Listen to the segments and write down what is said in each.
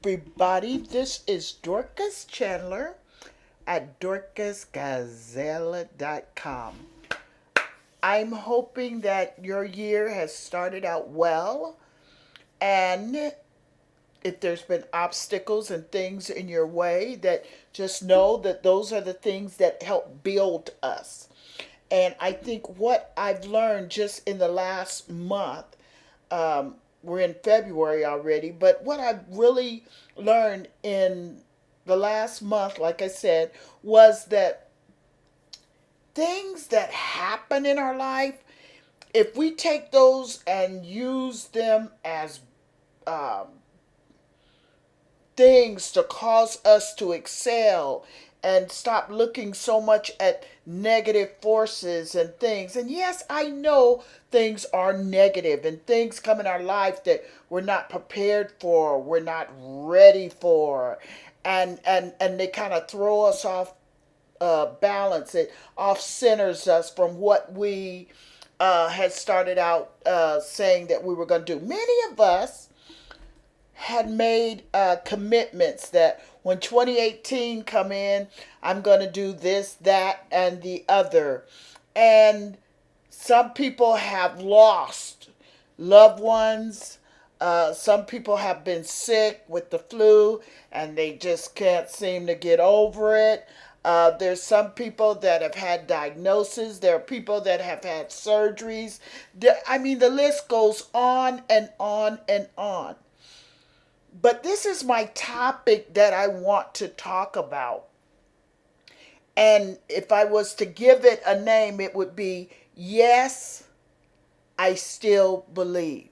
everybody. This is Dorcas Chandler at dorcasgazelle.com. I'm hoping that your year has started out well, and if there's been obstacles and things in your way, that just know that those are the things that help build us. And I think what I've learned just in the last month, um, we're in February already, but what I've really learned in the last month, like I said, was that things that happen in our life, if we take those and use them as um, things to cause us to excel and stop looking so much at negative forces and things. And yes, I know things are negative and things come in our life that we're not prepared for, we're not ready for, and they kind of throw us off balance. It off centers us from what we had started out saying that we were going to do. Many of us had made commitments that when 2018 come in, I'm going to do this, that, and the other. And some people have lost loved ones. Some people have been sick with the flu and they just can't seem to get over it. There's some people that have had diagnoses. There are people that have had surgeries. I mean, the list goes on and on and on. But this is my topic that I want to talk about. And if I was to give it a name, it would be Yes, I Still Believe.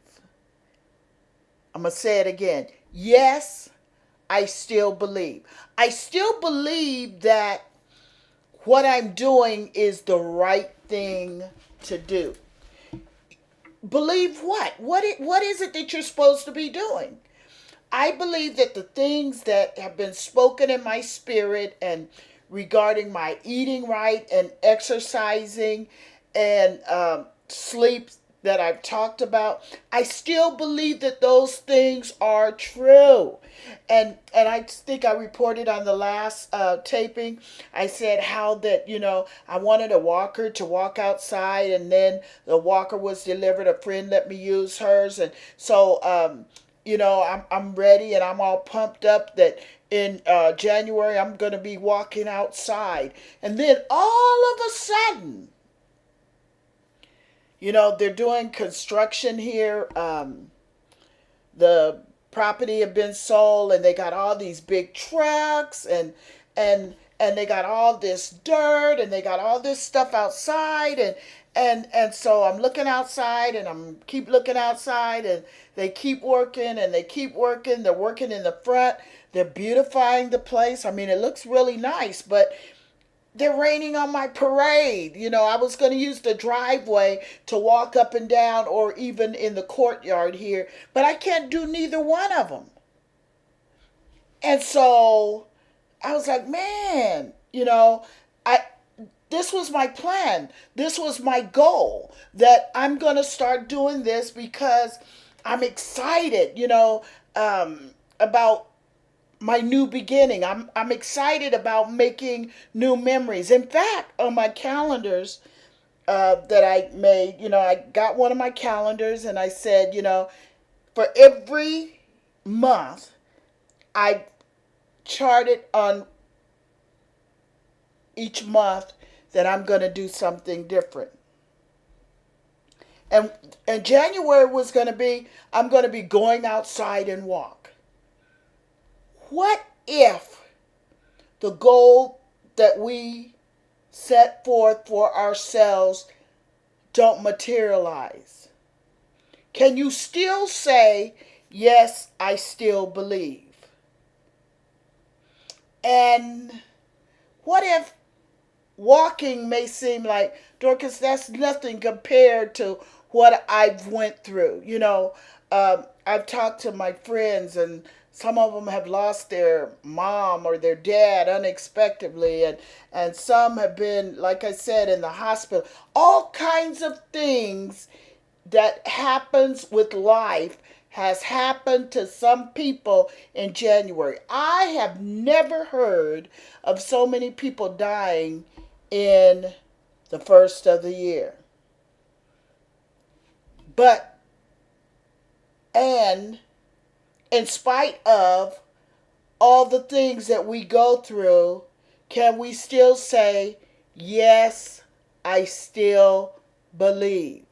I'm going to say it again. Yes, I still believe. I still believe that what I'm doing is the right thing to do. Believe what? What is it that you're supposed to be doing? I believe that the things that have been spoken in my spirit and regarding my eating right and exercising and sleep that I've talked about, I still believe that those things are true. And I think I reported on the last taping, I said how that, I wanted a walker to walk outside, and then the walker was delivered. A friend let me use hers. And so, I'm ready and I'm all pumped up that in January I'm going to be walking outside. And then all of a sudden, they're doing construction here. The property had been sold, and they got all these big trucks, and they got all this dirt, and they got all this stuff outside, and so I'm looking outside, and I'm keep looking outside, and they keep working, and they keep working. They're working in the front. They're beautifying the place. I mean, it looks really nice, but they're raining on my parade. I was going to use the driveway to walk up and down, or even in the courtyard here, but I can't do neither one of them. And so I was like, man, I this was my plan. This was my goal, that I'm going to start doing this because I'm excited, about my new beginning. I'm excited about making new memories. In fact, on my calendars that I made, I got one of my calendars, and I said, for every month, I charted on each month that I'm going to do something different. And January was going to be, I'm going to be going outside and walk. What if the goal that we set forth for ourselves don't materialize? Can you still say, yes, I still believe? And what if walking may seem like, Dorcas, that's nothing compared to what I've went through. I've talked to my friends, and some of them have lost their mom or their dad unexpectedly, and some have been, like I said, in the hospital. All kinds of things that happens with life has happened to some people in January. I have never heard of so many people dying in the first of the year. But, and in spite of all the things that we go through, can we still say, yes, I still believe?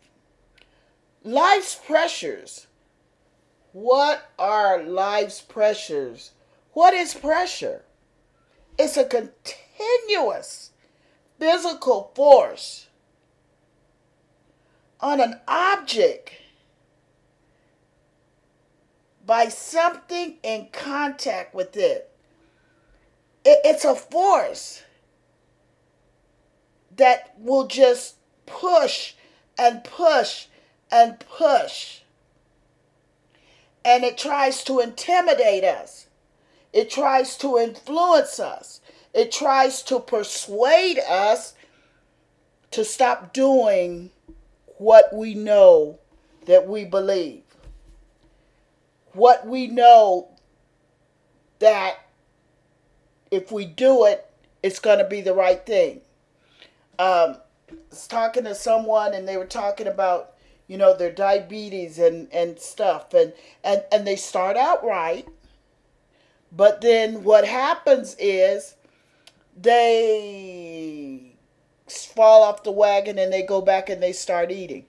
Life's pressures. What are life's pressures? What is pressure? It's a continuous physical force on an object by something in contact with it. It's a force that will just push and push and push. And it tries to intimidate us. It tries to influence us. It tries to persuade us to stop doing what we know that we believe. What we know that if we do it, it's going to be the right thing. I was talking to someone and they were talking about, their diabetes and stuff. And they start out right. But then what happens is they fall off the wagon and they go back and they start eating.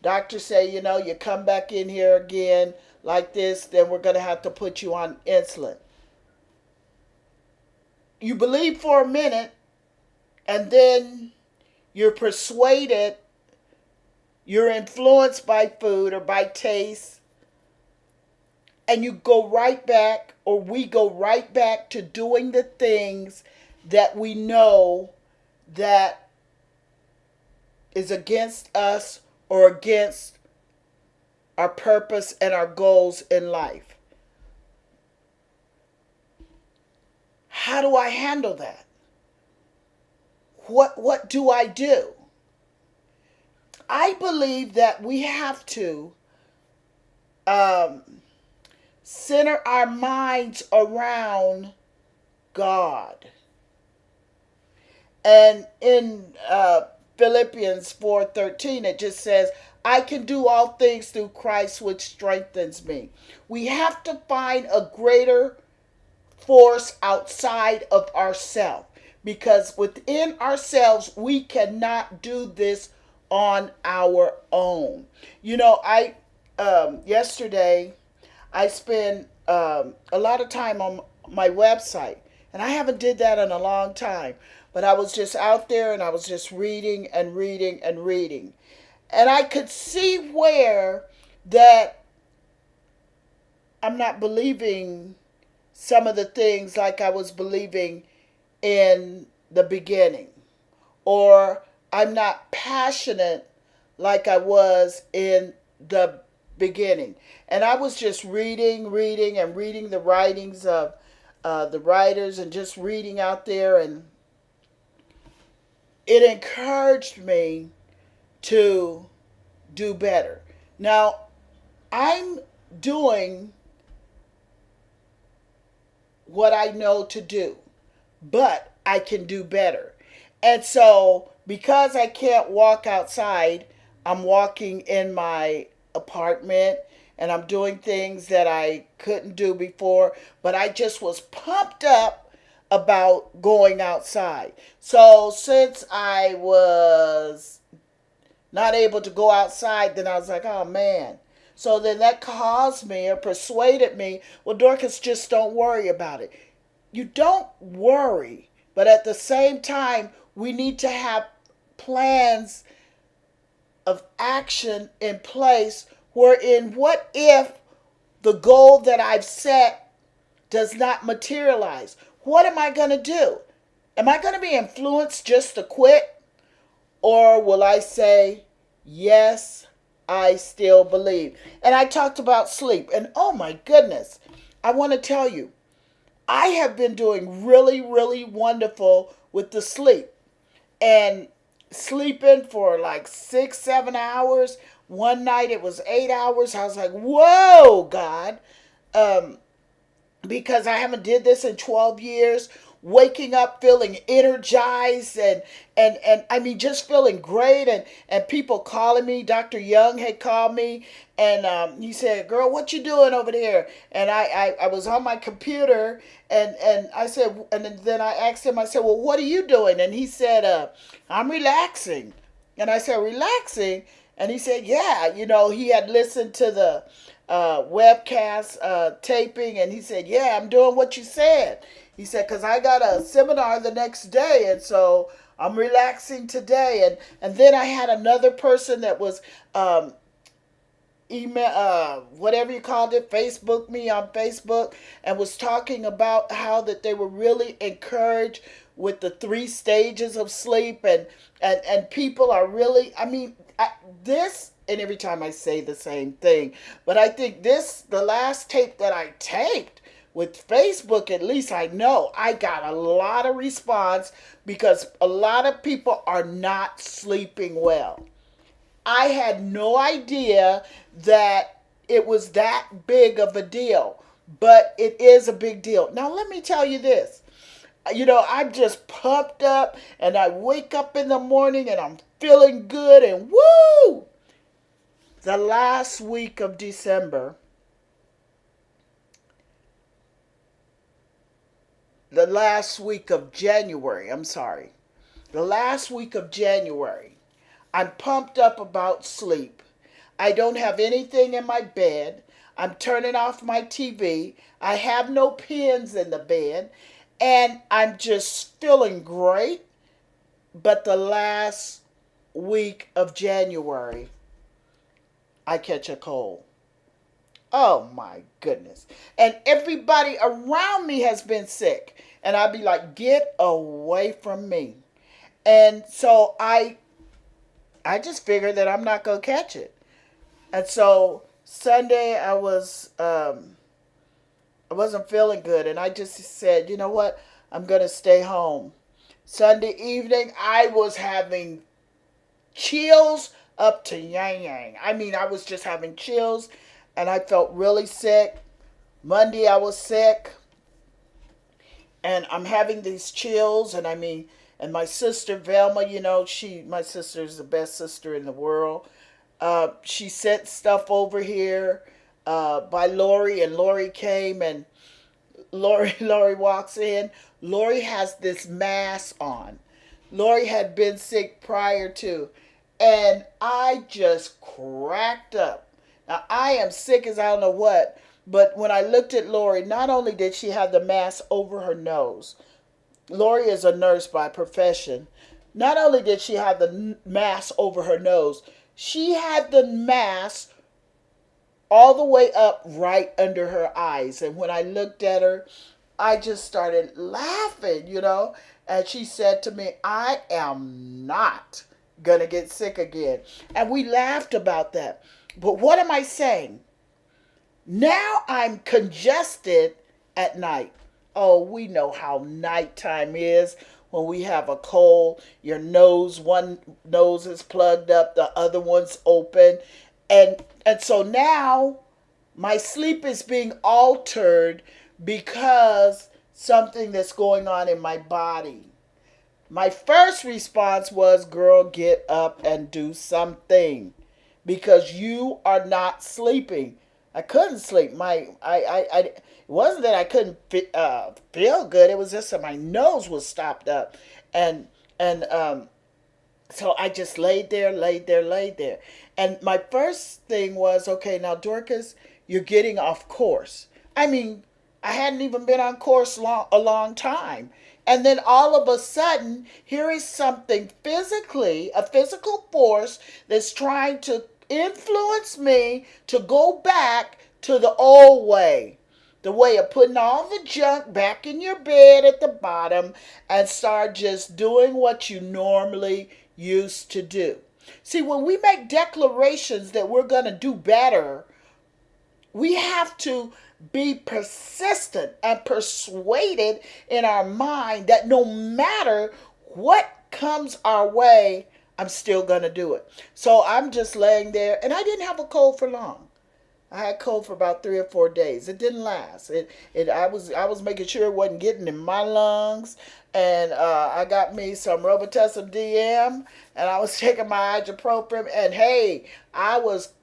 Doctors say, you come back in here again like this, then we're going to have to put you on insulin. You believe for a minute, and then you're persuaded, you're influenced by food or by taste, and you go right back, or we go right back to doing the things that we know that is against us or against our purpose and our goals in life. How do I handle that? What do I do? I believe that we have to center our minds around God. And in Philippians 4:13, it just says, I can do all things through Christ which strengthens me. We have to find a greater force outside of ourselves, because within ourselves we cannot do this on our own. Yesterday I spent a lot of time on my website, and I haven't did that in a long time. But I was just out there and I was just reading and reading and reading. And I could see where that I'm not believing some of the things like I was believing in the beginning. Or I'm not passionate like I was in the beginning. And I was just reading and reading the writings of the writers and just reading out there, and it encouraged me to do better. Now, I'm doing what I know to do, but I can do better. And so, because I can't walk outside, I'm walking in my apartment and I'm doing things that I couldn't do before, but I just was pumped up about going outside. So since I was not able to go outside, then I was like, oh man. So then that caused me or persuaded me, well, Dorcas, just don't worry about it. You don't worry, but at the same time, we need to have plans of action in place wherein what if the goal that I've set does not materialize? What am I going to do? Am I going to be influenced just to quit? Or will I say, yes, I still believe? And I talked about sleep. And oh my goodness, I want to tell you, I have been doing really, really wonderful with the sleep. And sleeping for like 6-7 hours One night it was 8 hours. I was like, whoa, God. Um, because I haven't did this in 12 years, waking up feeling energized and I mean just feeling great and people calling me. Dr. Young had called me and he said, girl, what you doing over there? And I was on my computer and I said, and then I asked him, I said, well, what are you doing? And he said, I'm relaxing. And I said, relaxing? And he said, yeah, he had listened to the webcast taping, and he said, yeah, I'm doing what you said. He said, because I got a seminar the next day, and so I'm relaxing today. And then I had another person that was email, whatever you called it, Facebook me on Facebook, and was talking about how that they were really encouraged with the three stages of sleep, and people are really, I mean, this, and every time I say the same thing, but I think this, the last tape that I taped with Facebook, at least I know I got a lot of response because a lot of people are not sleeping well. I had no idea that it was that big of a deal, but it is a big deal. Now, let me tell you this. I'm just pumped up and I wake up in the morning and I'm feeling good and woo! The last week of December, the last week of January, I'm sorry, the last week of January, I'm pumped up about sleep. I don't have anything in my bed. I'm turning off my TV. I have no pins in the bed. And I'm just feeling great. But the last week of January, I catch a cold. Oh my goodness. And everybody around me has been sick. And I'd be like, get away from me. And so I just figured that I'm not going to catch it. And so Sunday I wasn't feeling good and I just said, you know what? I'm going to stay home. Sunday evening I was having chills up to yang yang. I mean, I was just having chills and I felt really sick. Monday I was sick and I'm having these chills and I mean, and my sister Velma, my sister is the best sister in the world. She sent stuff over here by Lori, and Lori came, and Lori walks in. Lori has this mask on. Lori had been sick prior to, and I just cracked up. Now I am sick as I don't know what, but when I looked at Lori, not only did she have the mask over her nose, Lori is a nurse by profession. Not only did she have the mask over her nose, she had the mask all the way up right under her eyes. And when I looked at her, I just started laughing. And she said to me, I am not going to get sick again. And we laughed about that. But what am I saying? Now I'm congested at night. Oh, we know how nighttime is when we have a cold. Your nose, one nose is plugged up, the other one's open. And so now my sleep is being altered because something that's going on in my body. My first response was, girl, get up and do something because you are not sleeping. I couldn't sleep. It wasn't that I couldn't feel good. It was just that my nose was stopped up, and so I just laid there. And my first thing was, okay, now Dorcas, you're getting off course. I mean, I hadn't even been on course a long time. And then all of a sudden, here is something physically, a physical force that's trying to influence me to go back to the old way. The way of putting all the junk back in your bed at the bottom and start just doing what you normally used to do. See, when we make declarations that we're going to do better, we have to be persistent and persuaded in our mind that no matter what comes our way, I'm still going to do it. So I'm just laying there, and I didn't have a cold for long. I had cold for about 3 or 4 days. It didn't last. I was making sure it wasn't getting in my lungs, and I got me some Robitussin DM, and I was taking my ibuprofen, and hey, I was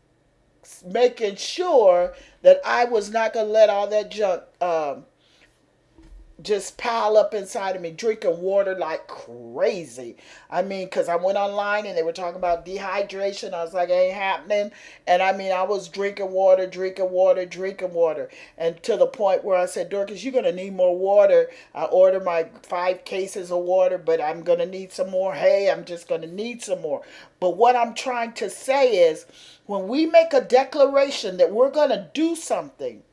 making sure that I was not gonna let all that junk just pile up inside of me, drinking water like crazy. I mean, because I went online and they were talking about dehydration. I was like, it ain't happening. And I mean, I was drinking water, drinking water, drinking water. And to the point where I said, Dorcas, you're going to need more water. I ordered my 5 cases of water, but I'm going to need some more. Hey, I'm just going to need some more. But what I'm trying to say is, when we make a declaration that we're going to do something,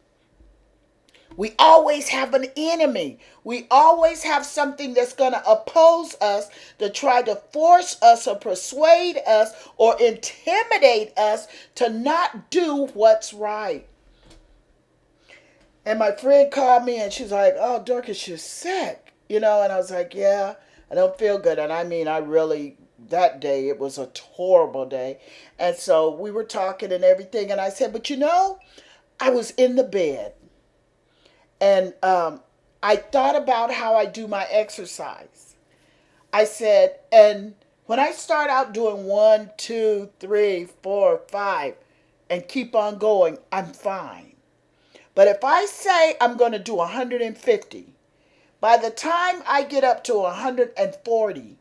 we always have an enemy. We always have something that's going to oppose us, to try to force us or persuade us or intimidate us to not do what's right. And my friend called me and she's like, oh, Dorcas, you're sick. And I was like, yeah, I don't feel good. And I mean, I really, that day, it was a horrible day. And so we were talking and everything. And I said, but I was in the bed. And I thought about how I do my exercise. I said, and when I start out doing 1, 2, 3, 4, 5, and keep on going, I'm fine. But if I say I'm going to do 150, by the time I get up to 140,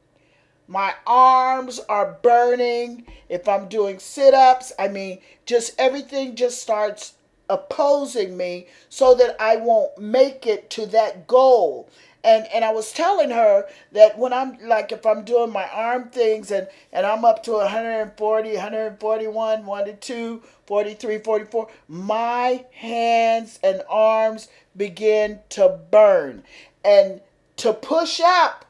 my arms are burning. If I'm doing sit-ups, I mean, just everything just starts opposing me so that I won't make it to that goal. And I was telling her that when I'm like, if I'm doing my arm things and I'm up to 140, 141, 102, 43, 44, my hands and arms begin to burn. And to push up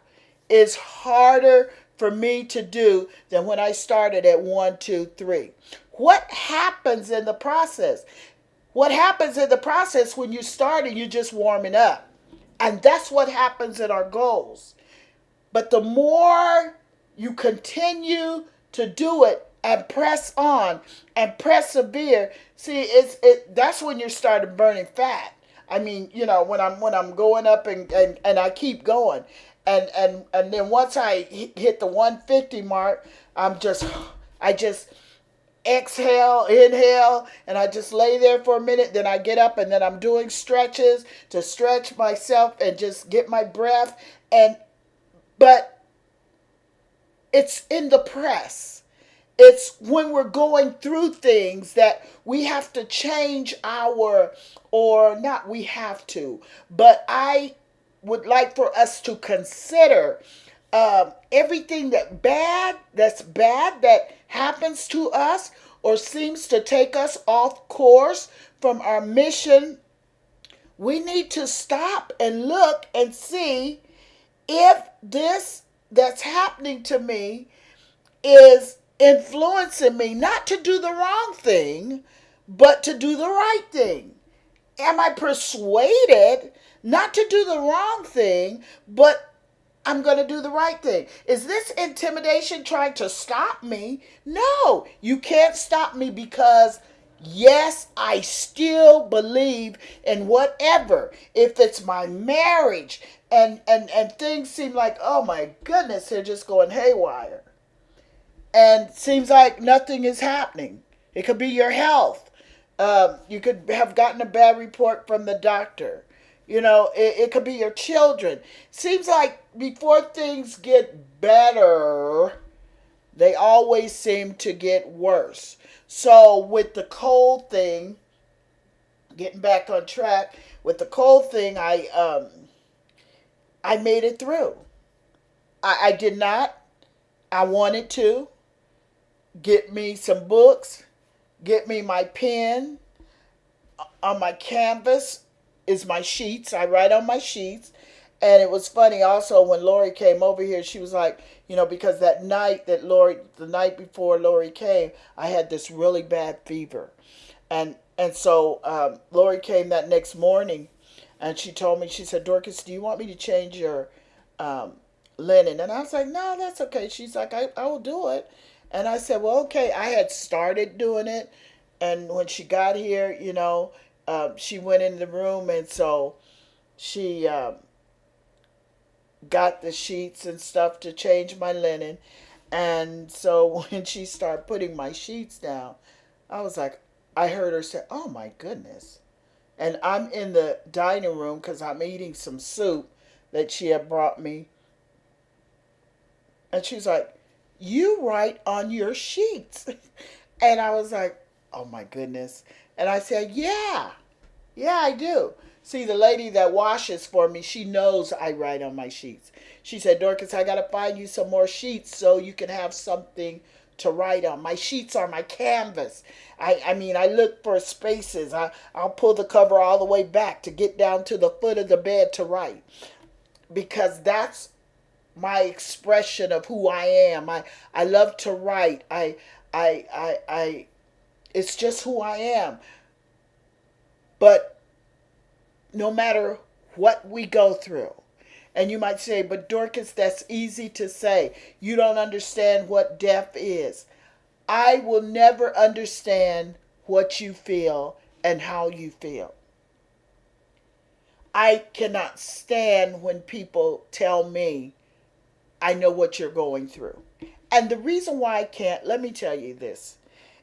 is harder for me to do than when I started at 1, 2, 3. What happens in the process? What happens in the process when you start and you're just warming up? And that's what happens in our goals. But the more you continue to do it and press on and persevere, see, that's when you start burning fat. I mean, when I'm going up and I keep going. And then once I hit the 150 mark, I just exhale, inhale, and I just lay there for a minute. Then I get up and then I'm doing stretches to stretch myself and just get my breath. But it's in the press. It's when we're going through things that we have to change or not we have to, but I would like for us to consider everything that's bad that happens to us or seems to take us off course from our mission. We need to stop and look and see if this that's happening to me is influencing me not to do the wrong thing, but to do the right thing. Am I persuaded not to do the wrong thing, but I'm going to do the right thing? Is this intimidation trying to stop me? No, you can't stop me because, yes, I still believe in whatever. If it's my marriage and things seem like, oh my goodness, they're just going haywire. And seems like nothing is happening. It could be your health. You could have gotten a bad report from the doctor. It could be your children. Seems like before things get better, they always seem to get worse. So with the cold thing, getting back on track, with the cold thing, I made it through. I did not. I wanted to get me some books, get me my pen. On my canvas is my sheets. I write on my sheets. And it was funny also when Lori came over here, she was like, because the night before Lori came, I had this really bad fever. And so Lori came that next morning and she told me, she said, Dorcas, do you want me to change your linen. And I was like, no, that's okay. She's like, I will do it. And I said, well, okay. I had started doing it. And when she got here, she went in the room. And so she got the sheets and stuff to change my linen. And so when she started putting my sheets down, I was like, I heard her say, oh my goodness. And I'm in the dining room because I'm eating some soup that she had brought me. And she's like, you write on your sheets. And I was like, oh my goodness. And I said, yeah, I do. See, the lady that washes for me, she knows I write on my sheets. She said, Dorcas, I got to find you some more sheets so you can have something to write on. My sheets are my canvas. I mean, I look for spaces. I'll pull the cover all the way back to get down to the foot of the bed to write because that's my expression of who I am. I love to write. It's just who I am. But no matter what we go through, and you might say, but Dorcas, that's easy to say. You don't understand what death is. I will never understand what you feel and how you feel. I cannot stand when people tell me I know what you're going through. And the reason why I can't, let me tell you this,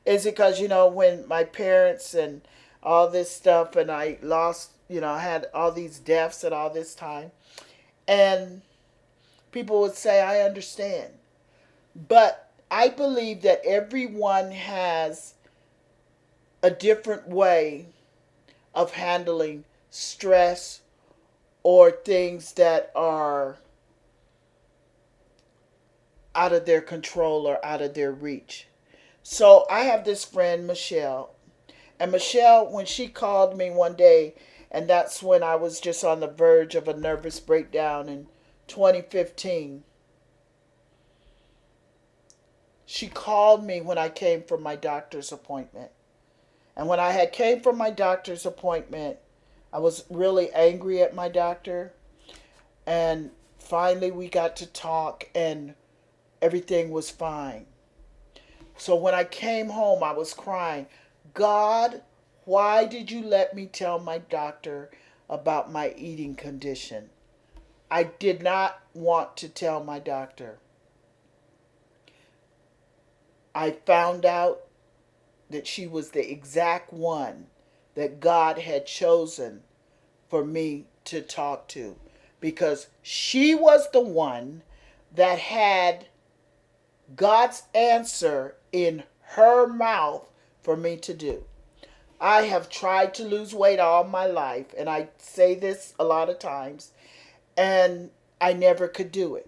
is because, when my parents and all this stuff, and I lost, I had all these deaths at all this time, and people would say, I understand. But I believe that everyone has a different way of handling stress or things that are out of their control or out of their reach. So I have this friend, Michelle. And Michelle, when she called me one day, and that's when I was just on the verge of a nervous breakdown in 2015, she called me when I came from my doctor's appointment. And when I had came from my doctor's appointment, I was really angry at my doctor. And finally we got to talk and everything was fine. So when I came home, I was crying, God, why did you let me tell my doctor about my eating condition? I did not want to tell my doctor. I found out that she was the exact one that God had chosen for me to talk to because she was the one that had God's answer in her mouth for me to do. I have tried to lose weight all my life, and I say this a lot of times, and I never could do it.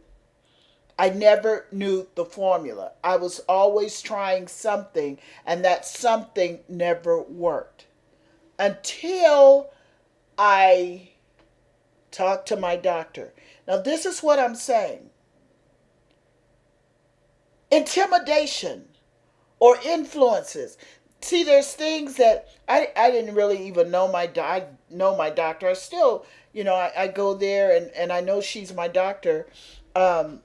I never knew the formula. I was always trying something, and that something never worked. Until I talked to my doctor. Now, this is what I'm saying. Intimidation or influences. See, there's things that I didn't really even know I know my doctor. I still, I go there and I know she's my doctor. But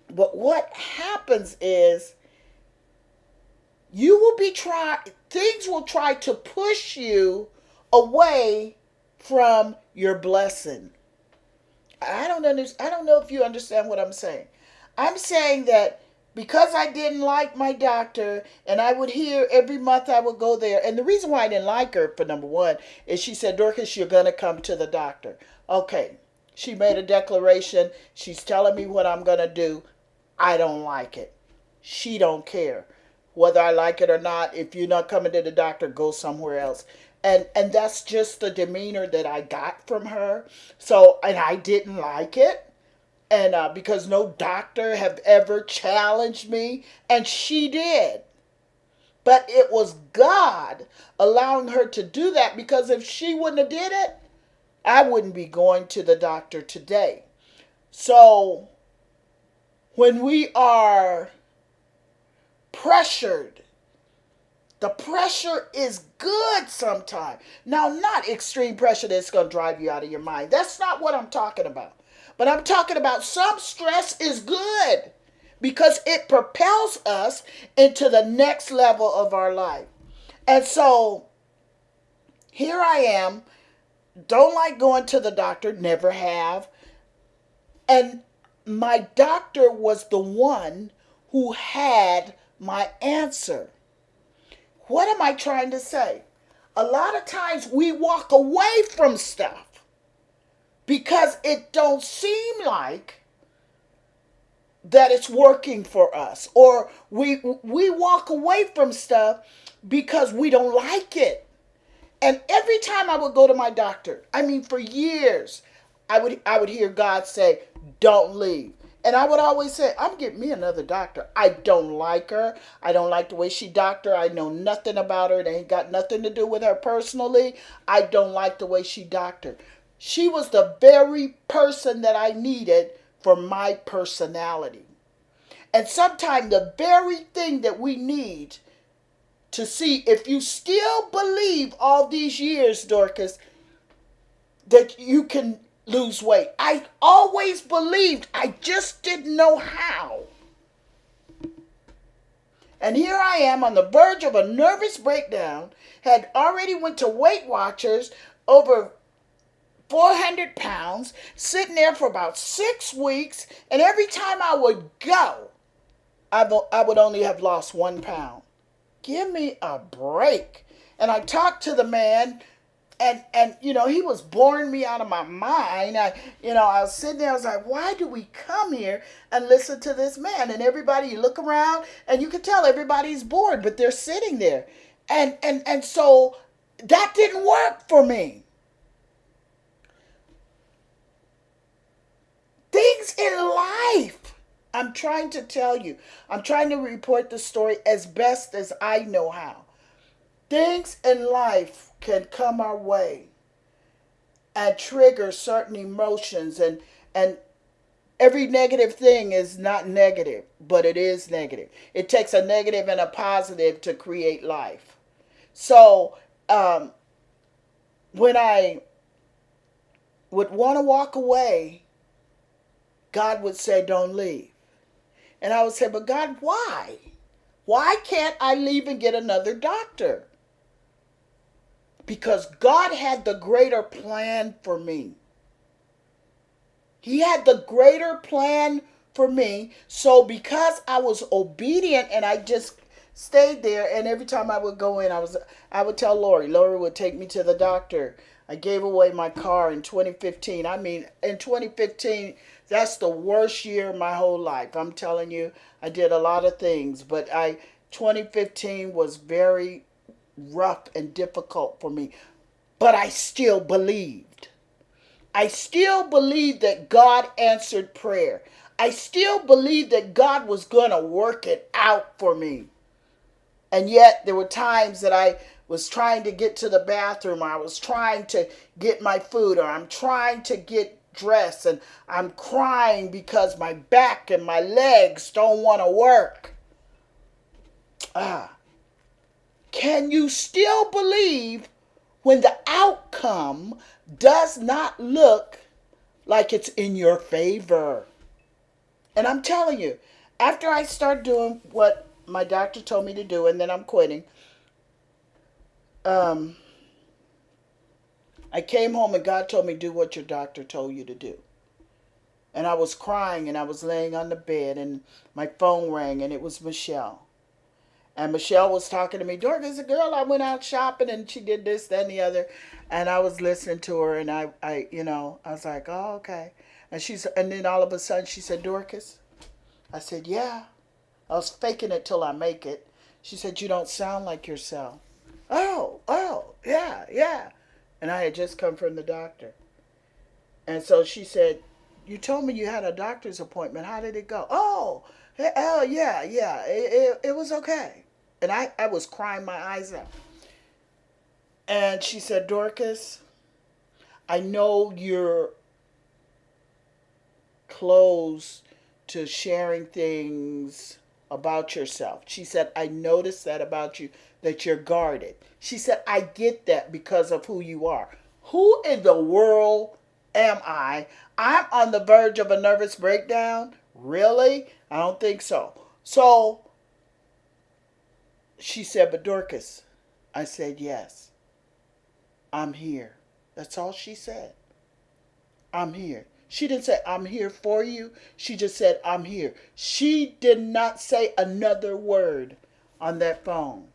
what happens is you will be things will try to push you away from your blessing. I don't know if you understand what I'm saying. I'm saying that because I didn't like my doctor and I would hear every month I would go there. And the reason why I didn't like her, for number one, is she said, Dorcas, you're going to come to the doctor. Okay. She made a declaration. She's telling me what I'm going to do. I don't like it. She don't care. Whether I like it or not, if you're not coming to the doctor, go somewhere else. And that's just the demeanor that I got from her. So, and I didn't like it. And because no doctor have ever challenged me, and she did. But it was God allowing her to do that, because if she wouldn't have did it, I wouldn't be going to the doctor today. So when we are pressured, the pressure is good sometimes. Now, not extreme pressure that's going to drive you out of your mind. That's not what I'm talking about. But I'm talking about some stress is good because it propels us into the next level of our life. And so here I am, don't like going to the doctor, never have. And my doctor was the one who had my answer. What am I trying to say? A lot of times we walk away from stuff because it don't seem like that it's working for us, or we walk away from stuff because we don't like it. And every time I would go to my doctor, I mean for years, I would hear God say, "Don't leave." And I would always say, "I'm getting me another doctor. I don't like her. I don't like the way she doctor. I know nothing about her. It ain't got nothing to do with her personally. I don't like the way she doctor." She was the very person that I needed for my personality. And sometimes the very thing that we need to see if you still believe all these years, Dorcas, that you can lose weight. I always believed, I just didn't know how. And here I am on the verge of a nervous breakdown, had already went to Weight Watchers, over 400 pounds, sitting there for about 6 weeks, and every time I would go, I would only have lost 1 pound. Give me a break. And I talked to the man, and he was boring me out of my mind. I was sitting there, I was like, why do we come here and listen to this man? And everybody, you look around and you can tell everybody's bored, but they're sitting there. And so that didn't work for me. Things in life, I'm trying to tell you, I'm trying to report the story as best as I know how. Things in life can come our way and trigger certain emotions, and every negative thing is not negative, but it is negative. It takes a negative and a positive to create life. So when I would want to walk away, God would say, "Don't leave." And I would say, "But God, why? Why can't I leave and get another doctor?" Because God had the greater plan for me. He had the greater plan for me. So because I was obedient and I just stayed there, and every time I would go in, I would tell Lori. Lori would take me to the doctor. I gave away my car in 2015. I mean, in 2015, that's the worst year of my whole life. I'm telling you, I did a lot of things, but 2015 was very rough and difficult for me. But I still believed. I still believed that God answered prayer. I still believed that God was going to work it out for me. And yet there were times that I was trying to get to the bathroom, or I was trying to get my food, or I'm trying to get dressed, and I'm crying because my back and my legs don't want to work. Can you still believe when the outcome does not look like it's in your favor? And I'm telling you, after I start doing what my doctor told me to do, and then I'm quitting, I came home and God told me, "Do what your doctor told you to do." And I was crying, and I was laying on the bed, and my phone rang, and it was Michelle. And Michelle was talking to me, "Dorcas, a girl, I went out shopping and she did this, that, and the other." And I was listening to her, and I was like, "Oh, okay." And then all of a sudden she said, "Dorcas." I said, "Yeah." I was faking it till I make it. She said, "You don't sound like yourself." Oh, yeah, yeah. And I had just come from the doctor. And so she said, "You told me you had a doctor's appointment. How did it go?" Oh, yeah, yeah. It was okay. And I was crying my eyes out. And she said, "Dorcas, I know you're close to sharing things about yourself." She said, "I noticed that about you, that you're guarded." She said, "I get that because of who you are." Who in the world am I? I'm on the verge of a nervous breakdown. Really? I don't think so. So she said, but Dorcas, I said, yes, I'm here. That's all she said. I'm here. She didn't say, I'm here for you. She just said, I'm here. She did not say another word on that phone.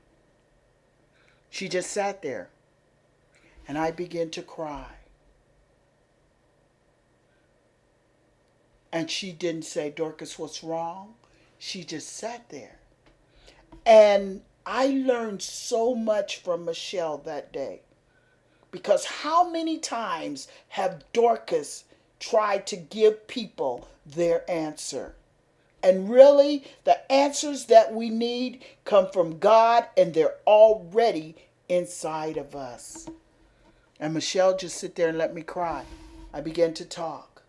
She just sat there. And I began to cry. And she didn't say, Dorcas, what's wrong? She just sat there. And I learned so much from Michelle that day. Because how many times have Dorcas tried to give people their answer? And really, the answers that we need come from God, and they're already inside of us. And Michelle just sit there and let me cry. I began to talk.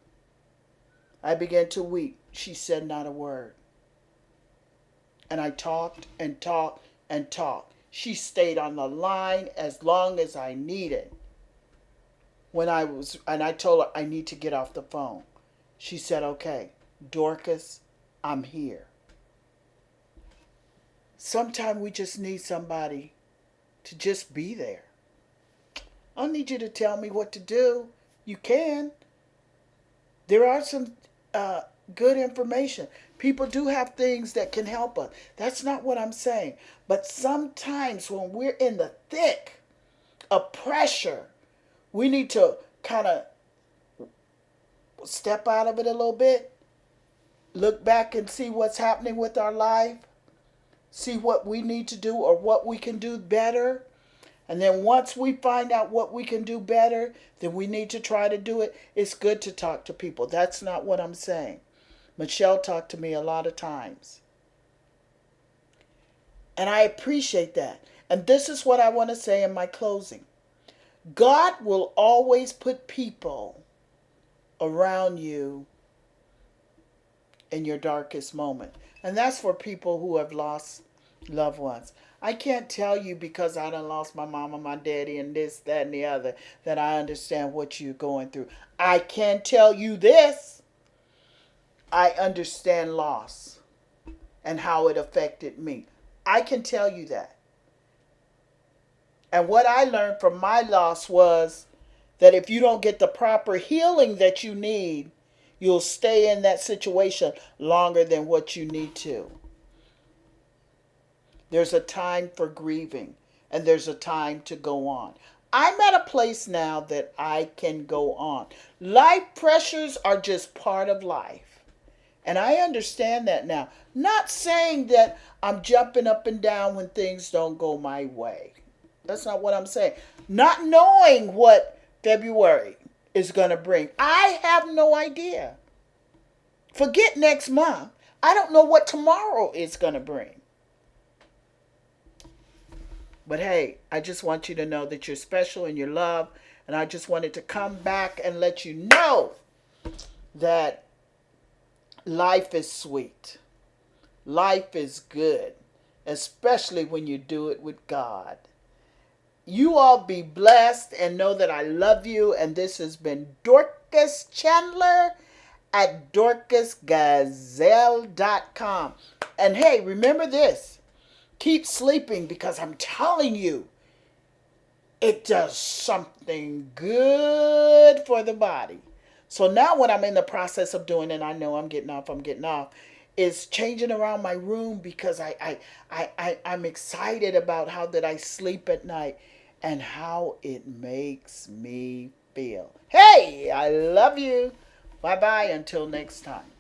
I began to weep. She said not a word. And I talked and talked and talked. She stayed on the line as long as I needed. And I told her I need to get off the phone. She said, okay, Dorcas, I'm here. Sometimes we just need somebody to just be there. I don't need you to tell me what to do. You can. There are some good information. People do have things that can help us. That's not what I'm saying. But sometimes when we're in the thick of pressure, we need to kind of step out of it a little bit, look back and see what's happening with our life, see what we need to do or what we can do better. And then once we find out what we can do better, then we need to try to do it. It's good to talk to people. That's not what I'm saying. Michelle talked to me a lot of times. And I appreciate that. And this is what I want to say in my closing. God will always put people around you in your darkest moment. And that's for people who have lost loved ones. I can't tell you because I done lost my mama, my daddy, and this, that, and the other, that I understand what you're going through. I can tell you this. I understand loss and how it affected me. I can tell you that. And what I learned from my loss was that if you don't get the proper healing that you need, you'll stay in that situation longer than what you need to. There's a time for grieving, and there's a time to go on. I'm at a place now that I can go on. Life pressures are just part of life. And I understand that now. Not saying that I'm jumping up and down when things don't go my way. That's not what I'm saying. Not knowing what February is going to bring. I have no idea. Forget next month. I don't know what tomorrow is going to bring. But hey, I just want you to know that you're special and you're loved. And I just wanted to come back and let you know that life is sweet. Life is good, especially when you do it with God. You all be blessed and know that I love you. And this has been Dorcas Chandler at dorcasgazelle.com. And hey, remember this. Keep sleeping because I'm telling you, it does something good for the body. So now what I'm in the process of doing, and I know I'm getting off, is changing around my room because I'm excited about how that I sleep at night and how it makes me feel. Hey, I love you. Bye-bye until next time.